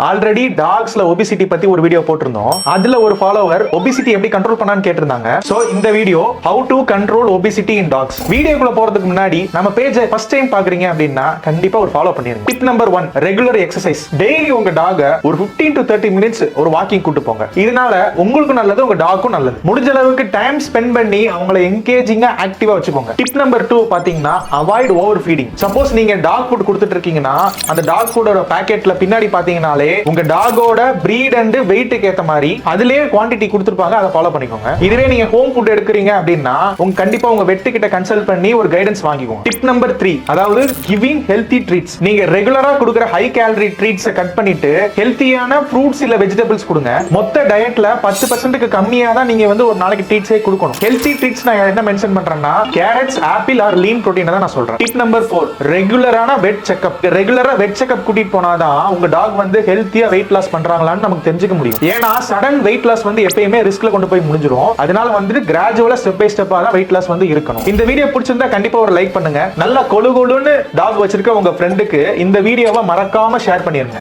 Already டாக்ஸ்ல obesity பத்தி ஒரு video போட்டிருந்தோம். அதுல ஒரு ஃபாலோவர் ஒபிசிட்டி எப்படி கண்ட்ரோல் பண்ணான்னு கேட்டிருந்தாங்க. சோ இந்த video how to control obesity in dogs. வீடியோக்குள்ள போறதுக்கு முன்னாடி நம்ம பேஜை ஃபர்ஸ்ட் டைம் பாக்குறீங்க அப்படின்னா கண்டிப்பா ஒரு ஃபாலோ பண்ணிருங்க. Tip number 1, regular exercise. Daily உங்க டாக ஒரு 15 to 30 மினிட்ஸ் ஒரு வாக்கிங் கூட்டு போங்க. இதனால உங்களுக்கும் நல்லது, உங்க டாக்கும் நல்லது. முடிஞ்ச அளவுக்கு டைம் ஸ்பெண்ட் பண்ணி அவங்களை என்கேஜிங்கா ஆக்டிவா வச்சுக்கோங்க. டிப் நம்பர் 2 பாத்தீங்கன்னா அவாய்ட் ஓவர் ஃபீடிங். சப்போஸ் நீங்க டாக் ஃபுட் கொடுத்துட்டு இருக்கீங்கன்னா அந்த டாக் ஃபுட்டோட பாக்கெட்ல பின்னாடி பாத்தீங்கன்னாலே உங்க டாகோட பிரீட் அண்ட் வெயிட்டுக்கு ஏத்த மாதிரி அதுலயே குவாண்டிட்டி கொடுத்திருப்பாங்க. அதை ஃபாலோ பண்ணிக்கோங்க. இதுவே நீங்க ஹோம் ஃபுட் எடுக்கிறீங்க அப்படின்னா கண்டிப்பா உங்க வெட்டு கிட்ட கன்சல்ட் பண்ணி ஒரு கைடன்ஸ் வாங்கிக்கோங்க. டிப் நம்பர் 3, அதாவது கிவிங் ஹெல்தி ட்ரீட்ஸ். நீங்க ரெகுலரா கொடுக்கிற ஹை கேலரி ட்ரீட்ஸ் கட் பண்ணிட்டு ஹெல்த்தியான ஃப்ரூட்ஸ் இல்ல வெஜிடபிள்ஸ் கொடுங்க. மொத்த டயட்ல 10% கம்மியா தான் நீங்க ஒரு நாளைக்கு ட்ரீட்ஸே கொடுக்கணும். ஹெல்தி ட்ரீட்ஸ் நான் என்ன மென்ஷன் பண்றேன்னா carrots, apple or lean protein தான் நான் சொல்றேன். டிப் நம்பர் 4, ரெகுலரான வெட் செக்அப். ரெகுலரா வெட் செக்அப் கூட்டிட்டு போனாதான் உங்க டாக் ஹெல்த்தியா வெயிட் லாஸ் பண்றாங்களான்னு நமக்கு தெரிஞ்சுக்க முடியும். ஏன்னா சடன் வெயிட் லாஸ் எப்பயுமே ரிஸ்க்ல கொண்டு போய் முடிஞ்சிரும். அதனால கிராஜுவலா ஸ்டெப் பை ஸ்டெப்பா தான் வெயிட் லாஸ் இருக்கணும். இந்த வீடியோ பிடிச்சிருந்தா கண்டிப்பா ஒரு லைக் பண்ணுங்க. நல்ல கொலு கொலுன்னு டாக் வச்சிருக்க உங்க ஃப்ரெண்டுக்கு இந்த வீடியோவை மறக்காம ஷேர் பண்ணிருங்க.